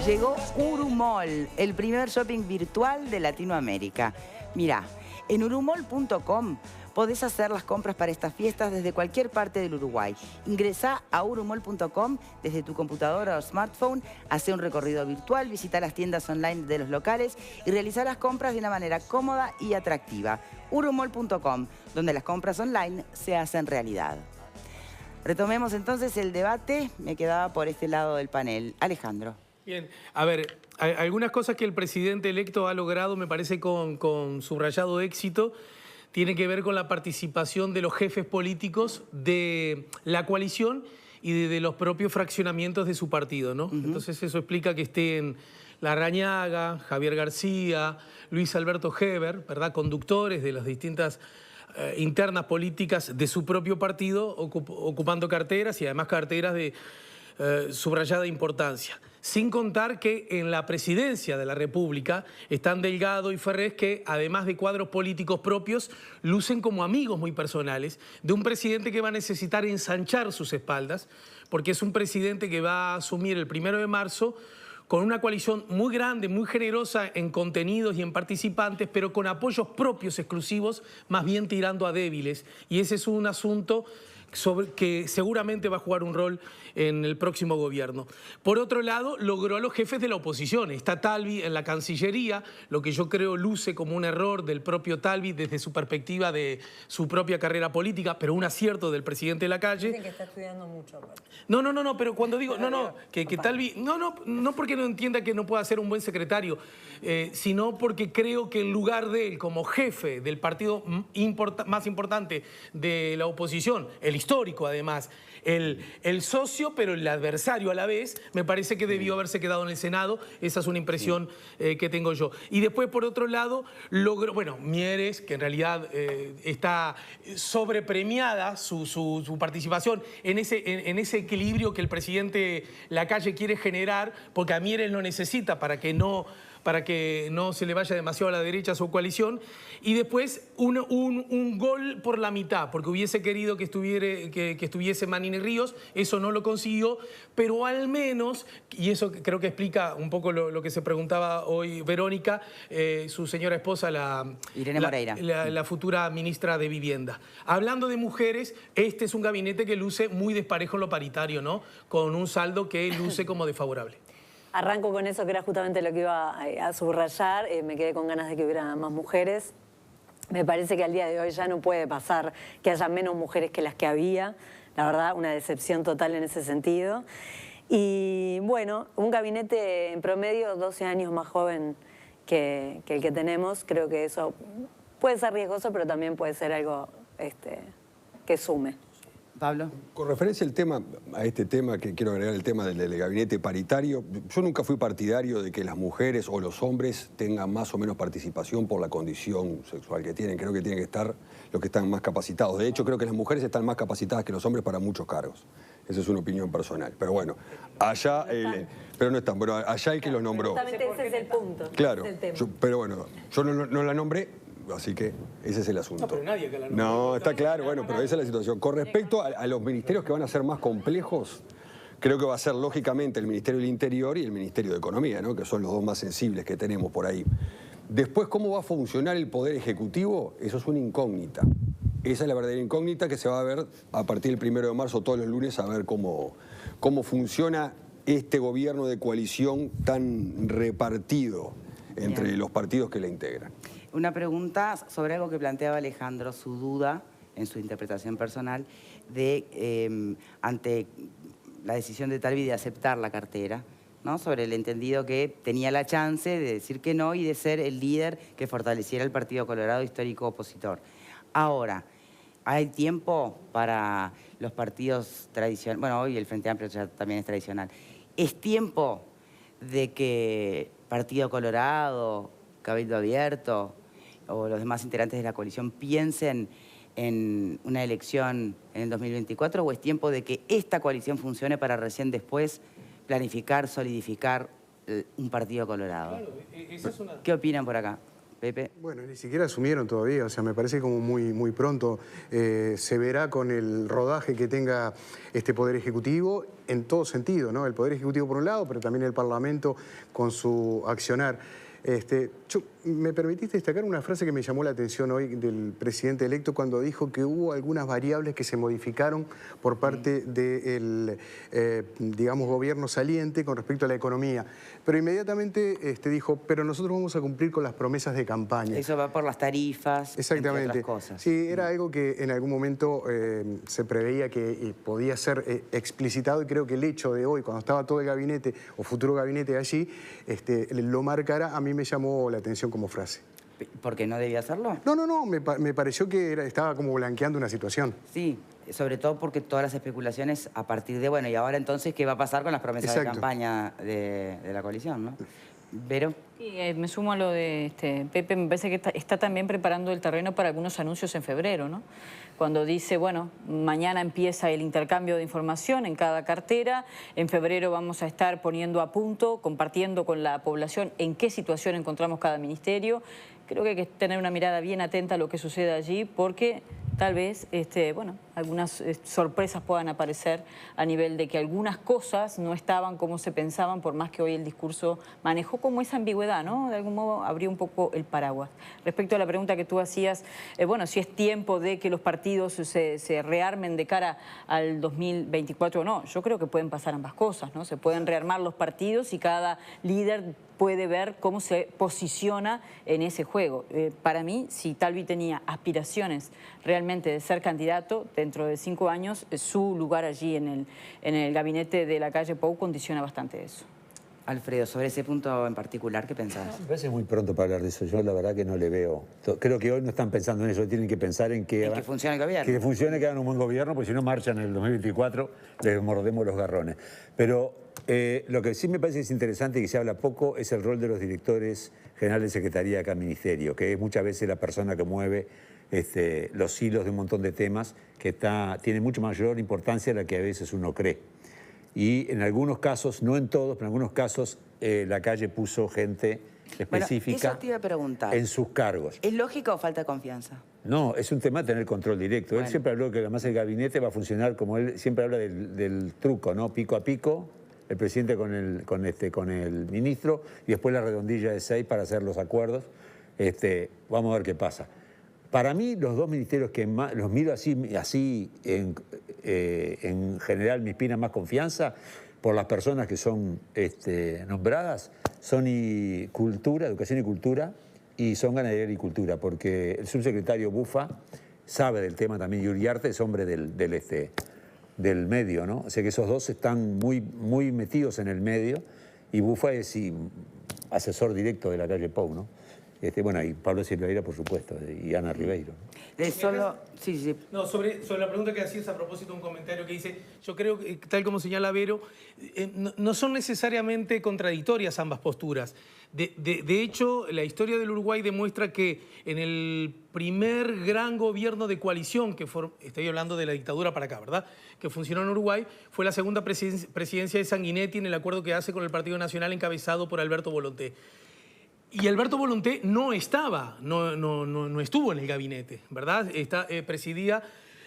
Llegó Urumall, el primer shopping virtual de Latinoamérica. Mirá, en urumall.com podés hacer las compras para estas fiestas desde cualquier parte del Uruguay. Ingresá a urumall.com desde tu computadora o smartphone, hacé un recorrido virtual, visita las tiendas online de los locales y realizá las compras de una manera cómoda y atractiva. urumall.com, donde las compras online se hacen realidad. Retomemos entonces el debate. Me quedaba por este lado del panel. Alejandro. Bien, a ver, algunas cosas que el presidente electo ha logrado, me parece con subrayado éxito, tiene que ver con la participación de los jefes políticos de la coalición y de los propios fraccionamientos de su partido, ¿no? Entonces eso explica que estén Larrañaga, Javier García, Luis Alberto Heber, ¿verdad?, conductores de las distintas internas políticas de su propio partido, ocupando carteras y además carteras de subrayada importancia. Sin contar que en la presidencia de la República están Delgado y Ferrés, que además de cuadros políticos propios, lucen como amigos muy personales de un presidente que va a necesitar ensanchar sus espaldas, porque es un presidente que va a asumir el 1 de marzo con una coalición muy grande, muy generosa en contenidos y en participantes, pero con apoyos propios exclusivos, más bien tirando a débiles. Y ese es un asunto que seguramente va a jugar un rol en el próximo gobierno. Por otro lado, logró a los jefes de la oposición. Está Talvi en la Cancillería, lo que yo creo luce como un error del propio Talvi desde su perspectiva de su propia carrera política, pero un acierto del presidente Lacalle. Dicen que está estudiando mucho. No, pero cuando digo, que Talvi, no porque no entienda que no pueda ser un buen secretario, sino porque creo que en lugar de él como jefe del partido más importante de la oposición, el histórico además, el socio pero el adversario a la vez, me parece que debió haberse quedado en el Senado. Esa es una impresión que tengo yo. Y después, por otro lado, logró, bueno, Mieres, que en realidad está sobrepremiada su participación en ese equilibrio que el presidente Lacalle quiere generar, porque a Mieres lo necesita para que no se le vaya demasiado a la derecha a su coalición. Y después un gol por la mitad, porque hubiese querido que estuviese Manini Ríos, eso no lo consiguió, pero al menos, y eso creo que explica un poco lo que se preguntaba hoy Verónica, su señora esposa, Irene Moreira, la futura ministra de Vivienda. Hablando de mujeres, este es un gabinete que luce muy desparejo en lo paritario, ¿no?, con un saldo que luce como desfavorable. Arranco con eso, que era justamente lo que iba a subrayar. Me quedé con ganas de que hubiera más mujeres. Me parece que al día de hoy ya no puede pasar que haya menos mujeres que las que había. La verdad, una decepción total en ese sentido. Y bueno, un gabinete en promedio 12 años más joven que el que tenemos. Creo que eso puede ser riesgoso, pero también puede ser algo que sume. Pablo. Con referencia a este tema, que quiero agregar el tema del gabinete paritario, yo nunca fui partidario de que las mujeres o los hombres tengan más o menos participación por la condición sexual que tienen. Creo que tienen que estar los que están más capacitados. De hecho, creo que las mujeres están más capacitadas que los hombres para muchos cargos. Esa es una opinión personal. Pero bueno, allá... pero no están. Bueno, allá el que los nombró. Justamente ese es el punto. Claro. Es el tema. Pero bueno, yo no la nombré. Así que ese es el asunto. No, pero nadie que la nombre. No, está claro, bueno, pero esa es la situación. Con respecto a los ministerios que van a ser más complejos, creo que va a ser lógicamente el Ministerio del Interior y el Ministerio de Economía, ¿no?, que son los dos más sensibles que tenemos por ahí. Después, ¿cómo va a funcionar el Poder Ejecutivo? Eso es una incógnita. Esa es la verdadera incógnita que se va a ver a partir del 1 de marzo, todos los lunes, a ver cómo funciona este gobierno de coalición tan repartido entre los partidos que la integran. Una pregunta sobre algo que planteaba Alejandro, su duda, en su interpretación personal, de ante la decisión de Talvi de aceptar la cartera, ¿no?, sobre el entendido que tenía la chance de decir que no y de ser el líder que fortaleciera el Partido Colorado, histórico opositor. Ahora, ¿hay tiempo para los partidos tradicionales? Bueno, hoy el Frente Amplio ya también es tradicional. ¿Es tiempo de que Partido Colorado, Cabildo Abierto o los demás integrantes de la coalición piensen en una elección en el 2024, o es tiempo de que esta coalición funcione para recién después planificar, solidificar un Partido Colorado? Claro, esa es una... ¿Qué opinan por acá? Pepe. Bueno, ni siquiera asumieron todavía, o sea, me parece como muy pronto. Se verá con el rodaje que tenga este Poder Ejecutivo en todo sentido, ¿no? El Poder Ejecutivo por un lado, pero también el Parlamento con su accionar. Me permitiste destacar una frase que me llamó la atención hoy del presidente electo cuando dijo que hubo algunas variables que se modificaron por parte del, digamos, gobierno saliente con respecto a la economía. Pero inmediatamente dijo, pero nosotros vamos a cumplir con las promesas de campaña. Eso va por las tarifas, Exactamente. entre otras cosas. Sí, era algo que en algún momento se preveía que podía ser explicitado y creo que el hecho de hoy, cuando estaba todo el gabinete o futuro gabinete allí, lo marcara, a mí me llamó la atención como frase. ¿Por qué no debía hacerlo? No, me pareció que estaba como blanqueando una situación. Sí, sobre todo porque todas las especulaciones a partir de, bueno, y ahora entonces, ¿qué va a pasar con las promesas de campaña de la coalición, no? ¿Vero? Sí, me sumo a lo de Pepe, me parece que está también preparando el terreno para algunos anuncios en febrero, ¿no? Cuando dice, bueno, mañana empieza el intercambio de información en cada cartera, en febrero vamos a estar poniendo a punto, compartiendo con la población en qué situación encontramos cada ministerio. Creo que hay que tener una mirada bien atenta a lo que sucede allí porque tal vez, bueno, algunas sorpresas puedan aparecer a nivel de que algunas cosas no estaban como se pensaban, por más que hoy el discurso manejó como esa ambigüedad, ¿no? De algún modo abrió un poco el paraguas. Respecto a la pregunta que tú hacías, bueno, si es tiempo de que los partidos se rearmen de cara al 2024 o no, yo creo que pueden pasar ambas cosas, ¿no? Se pueden rearmar los partidos y cada líder puede ver cómo se posiciona en ese juego. Para mí, si Talvi tenía aspiraciones realmente de ser candidato, dentro de 5 años, su lugar allí en el gabinete de la calle Pou condiciona bastante eso. Alfredo, sobre ese punto en particular, ¿qué pensás? Me parece muy pronto para hablar de eso. Yo la verdad que no le veo. Creo que hoy no están pensando en eso, tienen que pensar en que funcione el gobierno. Que funcione, que hagan un buen gobierno, porque si no marchan en el 2024, les mordemos los garrones. Pero lo que sí me parece que es interesante y que se habla poco es el rol de los directores generales de Secretaría de cada ministerio, que es muchas veces la persona que mueve los hilos de un montón de temas, que tiene mucho mayor importancia de la que a veces uno cree. Y en algunos casos, no en todos, pero en algunos casos, la calle puso gente específica, bueno, eso te iba a preguntar, en sus cargos. ¿Es lógica o falta de confianza? No, es un tema de tener control directo. Bueno. Él siempre habló que además el gabinete va a funcionar como él siempre habla del truco, ¿no? Pico a pico, el presidente con el ministro y después la redondilla de 6 para hacer los acuerdos. Vamos a ver qué pasa. Para mí, los dos ministerios que más, los miro así en general me inspiran más confianza por las personas que son nombradas, son Educación y Cultura, y son Ganadería y Agricultura, porque el subsecretario Bufa sabe del tema también, y Uriarte es hombre del medio, ¿no? O sea que esos dos están muy metidos en el medio, y Bufa es asesor directo de la calle Pou, ¿no? Bueno, y Pablo Silveira, por supuesto, y Ana Ribeiro. Sí. No, sobre la pregunta que hacías a propósito de un comentario que dice, yo creo que, tal como señala Vero, no son necesariamente contradictorias ambas posturas. De hecho, la historia del Uruguay demuestra que en el primer gran gobierno de coalición, estoy hablando de la dictadura para acá, ¿verdad?, que funcionó en Uruguay, fue la segunda presidencia de Sanguinetti en el acuerdo que hace con el Partido Nacional encabezado por Alberto Volonté. Y Alberto Volonté no estuvo en el gabinete, ¿verdad? Presidía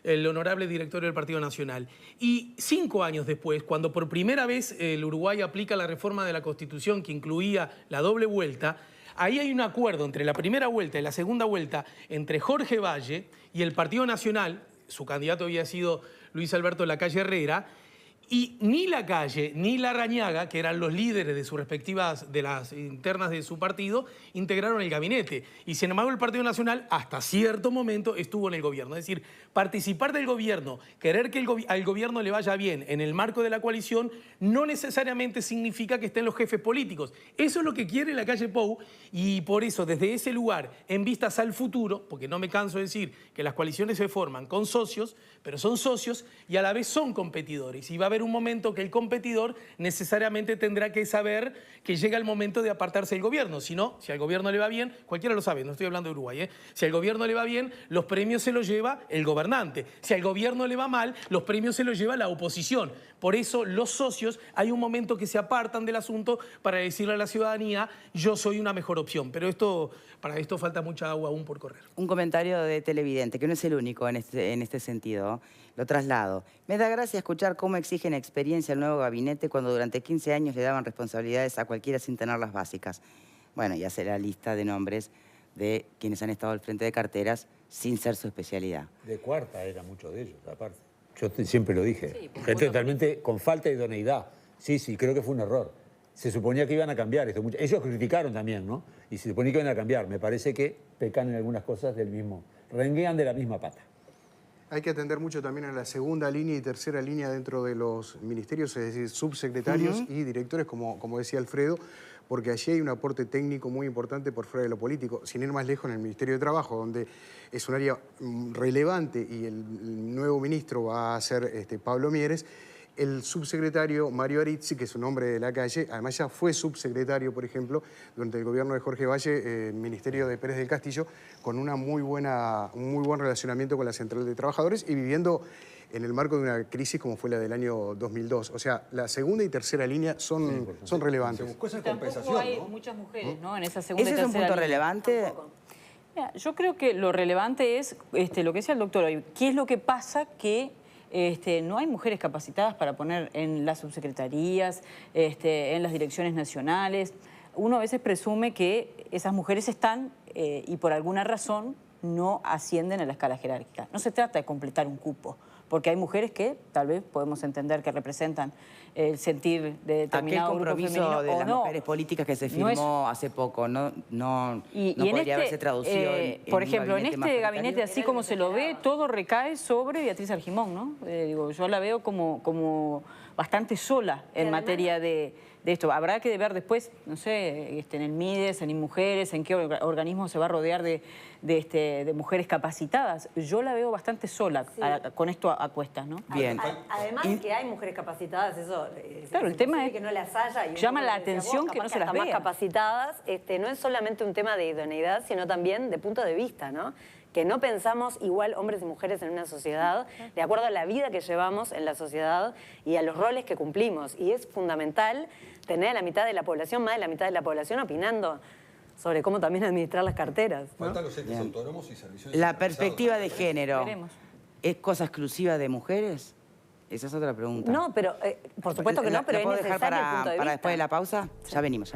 el honorable directorio del Partido Nacional. Y 5 años después, cuando por primera vez el Uruguay aplica la reforma de la Constitución que incluía la doble vuelta, ahí hay un acuerdo entre la primera vuelta y la segunda vuelta entre Jorge Valle y el Partido Nacional, su candidato había sido Luis Alberto Lacalle Herrera, y ni Lacalle ni Larrañaga, que eran los líderes de sus respectivas, de las internas de su partido, integraron el gabinete. Y sin embargo el Partido Nacional hasta cierto momento estuvo en el gobierno. Es decir, participar del gobierno, querer que al gobierno le vaya bien en el marco de la coalición, no necesariamente significa que estén los jefes políticos. Eso es lo que quiere la calle Pou, y por eso desde ese lugar, en vistas al futuro, porque no me canso de decir que las coaliciones se forman con socios, pero son socios y a la vez son competidores. Y va a haber haber un momento que el competidor necesariamente tendrá que saber que llega el momento de apartarse del gobierno. Si no, si al gobierno le va bien, cualquiera lo sabe, no estoy hablando de Uruguay, si al gobierno le va bien, los premios se los lleva el gobernante. Si al gobierno le va mal, los premios se los lleva la oposición. Por eso los socios, hay un momento que se apartan del asunto para decirle a la ciudadanía, yo soy una mejor opción. Pero para esto falta mucha agua aún por correr. Un comentario de televidente, que no es el único en este sentido. Lo traslado. Me da gracia escuchar cómo exigen experiencia al nuevo gabinete cuando durante 15 años le daban responsabilidades a cualquiera sin tener las básicas. Bueno, y hace la lista de nombres de quienes han estado al frente de carteras sin ser su especialidad. De cuarta era muchos de ellos, aparte. Yo siempre lo dije. Gente totalmente con falta de idoneidad. Sí, creo que fue un error. Se suponía que iban a cambiar esto. Ellos criticaron también, ¿no? Y se suponía que iban a cambiar. Me parece que pecan en algunas cosas del mismo. Renguean de la misma pata. Hay que atender mucho también a la segunda línea y tercera línea dentro de los ministerios, es decir, subsecretarios y directores, como decía Alfredo, porque allí hay un aporte técnico muy importante por fuera de lo político. Sin ir más lejos, en el Ministerio de Trabajo, donde es un área relevante y el nuevo ministro va a ser Pablo Mieres, el subsecretario Mario Arizzi, que es un hombre de la calle, además ya fue subsecretario, por ejemplo, durante el gobierno de Jorge Valle, Ministerio de Pérez del Castillo, con un muy buen relacionamiento con la Central de Trabajadores y viviendo en el marco de una crisis como fue la del año 2002. O sea, la segunda y tercera línea son relevantes. Se buscó esa Tampoco compensación, hay ¿no? muchas mujeres, ¿no? En esa segunda y ¿Ese es un tercera punto línea. relevante? Mira, yo creo que lo relevante es lo que decía el doctor hoy. ¿Qué es lo que pasa que no hay mujeres capacitadas para poner en las subsecretarías, en las direcciones nacionales? Uno a veces presume que esas mujeres están y por alguna razón no ascienden a la escala jerárquica. No se trata de completar un cupo, porque hay mujeres que tal vez podemos entender que representan el sentir de determinado grupo femenino Aquel compromiso de o las no. mujeres políticas que se firmó hace poco, no podría haberse traducido por ejemplo, en un este gabinete, así como se lo ve, todo recae sobre Beatriz Argimón, ¿no? Yo la veo como bastante sola en materia de esto. Habrá que ver después, no sé, en el MIDES, en InMujeres, en qué organismo se va a rodear de mujeres capacitadas. Yo la veo bastante sola con esto a cuestas, ¿no? Bien. Además que hay mujeres capacitadas, eso Claro, el tema es que no las haya. Y llama la como decías atención vos, que no capaz se las hasta vea. más capacitadas, no es solamente un tema de idoneidad, sino también de punto de vista, ¿no? Que no pensamos igual hombres y mujeres en una sociedad, de acuerdo a la vida que llevamos en la sociedad y a los roles que cumplimos. Y es fundamental tener a la mitad de la población, más de la mitad de la población, opinando sobre cómo también administrar las carteras, ¿no? Faltan los entes autónomos y servicios La descentralizados. perspectiva de género, Veremos. ¿es cosa exclusiva de mujeres? Esa es otra pregunta. No, pero por supuesto que no, pero ¿La es puedo dejar necesario el punto de para vista. después de la pausa? Ya venimos.